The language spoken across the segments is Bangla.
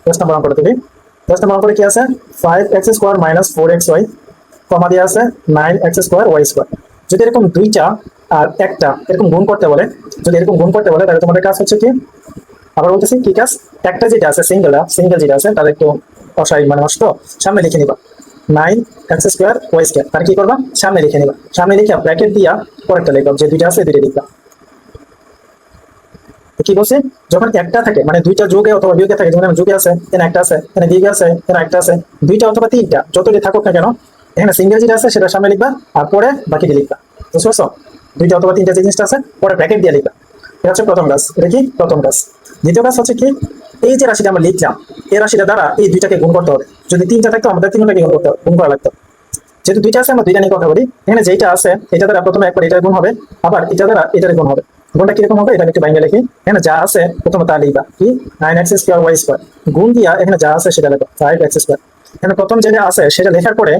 10 নম্বর অঙ্কটা তুলি। 10 নম্বর অঙ্কটা কি আছে? 5x স্কোয়ার মাইনাস 4xy কমা দিয়ে আছে 9x স্কোয়ার ওয়াই স্কোয়ার। যদি এরকম দুইটা আর একটা এরকম গুণ করতে বলে, যদি এরকম গুণ করতে বলে তাহলে তোমাদের কাজ হচ্ছে কি, আবার বলতেছি কি কাজ, একটা যেটা আছে সিঙ্গেল যেটা আছে তাহলে একটু অসাই মানে নষ্ট, সামনে লিখে নিবা 9x স্কোয়ার ওয়াই স্কোয়ার। তার কি করবা, সামনে লিখে নিবা, সামনে লিখে ব্র্যাকেট দিয়া পরেরটা লিখবা, যে দুইটা আছে দুইটা লিখবা। কি বলছে, যখন একটা থাকে মানে দুইটা যোগে অথবা বিয়োগে থাকে, যেমন যোগে আছে এখানে একটা আছে, এখানে বিয়োগে আছে এখানে একটা আছে, দুইটা অথবা তিনটা যতটি থাকুক না কেন, এখানে সিঙ্গেল যেটা আছে সেটা সামনে লিখবা আর পরে বাকিটি লিখবা। বুঝতে পারছো? দুইটা অথবা তিনটা যে জিনিসটা আছে পরে ব্র্যাকেট দিয়ে লিখবা। এটা হচ্ছে প্রথম কাজ। এটা কি প্রথম কাজ। দ্বিতীয় কাজ হচ্ছে কি, এই যে রাশিটা আমরা লিখলাম এই রাশিটা দ্বারা এই দুইটাকে গুণ করতে হবে। যদি তিনটা থাকতো আমাদের তিনটাকে গুণ করতে হবে, গুণ করা লাগতো। যেহেতু দুইটা আছে আমরা দুইটা নিয়ে কথা বলি, এখানে যেটা আছে এটা দ্বারা প্রথমে একবার এটার গুণ হবে, আবার এটা দ্বারা এটার গুণ হবে। গুণটা কিরকম হবে এটা একটু বাইরে লিখি। এখানে যা আছে প্রথমে তা লিখবা কি, 9x স্কোয়ার ওয়াই স্কোয়ার গুণ দিয়া এখানে যা আছে সেটা লেখো 5x স্কোয়ার। এখানে প্রথম যেটা আছে সেটা লেখার পরে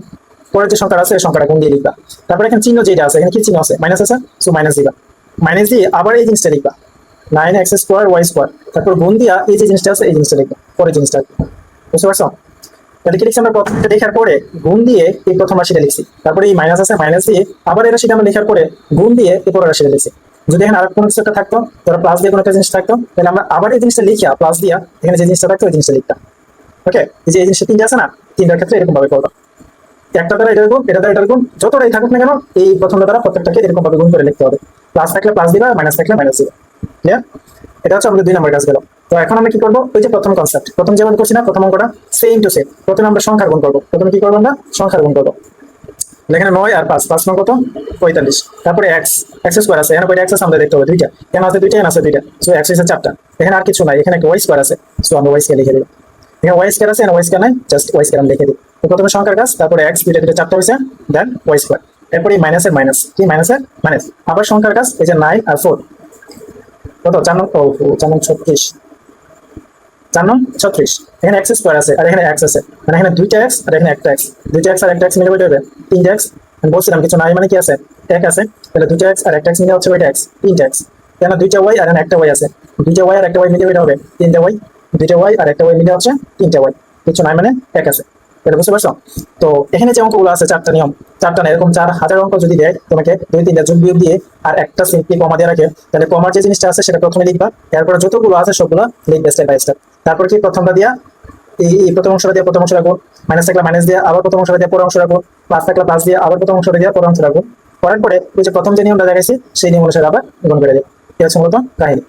পরের যে সংখ্যা আছে এই সংখ্যাটা গুণ দিয়ে লিখবা। তারপরে এখানে চিহ্ন যেটা আছে, এখানে কি চিহ্ন আছে, মাইনাস আছে, সো মাইনাস দিবা। মাইনাস দিয়ে আবার এই জিনিসটা লিখবা 9x স্কোয়ার ওয়াই স্কোয়ার, তারপর গুণ দিয়া এই যে জিনিসটা আছে এই জিনিসটা লিখবা, পরের জিনিসটা। বুঝতে পারছো? তাহলে কি লিখছি আমরা, প্রথমটা লেখার পরে গুণ দিয়ে এই প্রথম রাশিটা লিখছি, তারপরে এই মাইনাস আছে মাইনাস দিয়ে আবার এই রাশিটা আমরা লেখার পরে গুণ দিয়ে এই পরের রাশিটা লিখছি। যদি এখানে আর কোনো কিছু একটা থাকতো, ধরো প্লাস দিয়ে কোনো একটা জিনিস থাকতো, তাহলে আমরা আবার এই জিনিসটা লিখিয়া প্লাস দিয়া এখানে যে জিনিসটা থাকতো ওই জিনিসটা লিখতাম। ওকে, এই যে এই জিনিসটা তিনটা আছে না, তিনটার ক্ষেত্রে এরকম ভাবে করবো। একটা দ্বারা এটার গুণ, এটা দ্বারা এটার গুণ, যতটাই থাকুক না কেন এই প্রথমটা দ্বারা প্রত্যেকটাকে এরকম ভাবে গুণ করে লিখতে হবে। প্লাস থাকলে প্লাস দিবা, মাইনাস থাকলে মাইনাস দিবা। ক্লিয়ার? এটা হচ্ছে আমাদের 2 নম্বর কাজ গেল। তো এখন আমরা কি করবো, ওই যে প্রথম কনসেপ্ট প্রথম যেমন করছি না, প্রথম অঙ্কটা সেম টু সেম। প্রথমে আমরা সংখ্যার গুণ করবো, প্রথমে কি করবো আমরা সংখ্যার গুণ করবো। এখানে 9 আর 5, 5 9 কত 45, তারপরে x স্কোয়ার আছে, এখানে কয়টা x আছে আমাদের দেখতে হবে, দুইটা, কেন আছে দুইটা, এখানে আছে দুইটা, সো x আছে 4টা। এখানে আর কিছু নাই, এখানে একটা y স্কোয়ার আছে, সো আমরা y স্কোয়ার লিখে দিই। এখানে y স্কোয়ার আছে, এখানে y স্কোয়ার নাই, জাস্ট y স্কোয়ার আমরা লিখে দিই। তো প্রথমে সংখ্যার কাজ, তারপরে x দুইটা দুইটা 4টা হইছে, দেন y স্কোয়ার। এরপর এই মাইনাসের মাইনাস, কি মাইনাসের মাইনাস, আবার সংখ্যার কাজ, এই যে 9 আর 4 কত 4 9 4 9 36, 4 9 36। এখানে x স্কোয়ার আছে আর এখানে x আছে, মানে এখানে দুইটা x আর এখানে একটা x, দুইটা x আর একটা x মিলে কয়টা হবে, 3টা x। আমি বলছিলাম কিছু নাই মানে কি আছে, এক আছে, তাহলে দুইটা x আর একটা x মিলে হচ্ছে ওইটা x, 3টা x। কেন দুইটা y আর একটা y আছে, দুইটা y আর একটা y মিলে ওইটা হবে 3টা y, দুইটা y আর একটা y মিলে হচ্ছে 3টা y। কিছু নাই মানে এক আছে। এটা বুঝতে পারছো? তো এখানে যে অঙ্কগুলো আছে 4টা নিয়ম, 4টা না এরকম 4000 অঙ্ক যদি দেয় তোমাকে, 2 3টা যোগ বিয়োগ দিয়ে আর একটা সিম্পলি কমা দিয়ে রাখে, তাহলে কমার যে জিনিসটা আছে সেটা প্রথমে লিখবা, এরপরে যতগুলো আছে সবগুলো লিখবে স্টেপ বাই স্টেপ। তারপর কি প্রথমটা দিয়া এই প্রথম অংশটা দিয়ে প্রথম অংশ রাখবো, মাইনাস থাকলে মাইনাস দিয়ে আবার প্রথম অংশটা দিয়ে পরের অংশ রাখবো, প্লাস থাকলে প্লাস দিয়ে আবার প্রথম অংশটা দিয়ে পরের অংশ রাখবো। করার পরে ওই যে প্রথম যে নিয়মটা দেখাইছি সেই নিয়ম অনুসারে আবার গুণ করে দেবো। এই হচ্ছে মূলত কাহিনী।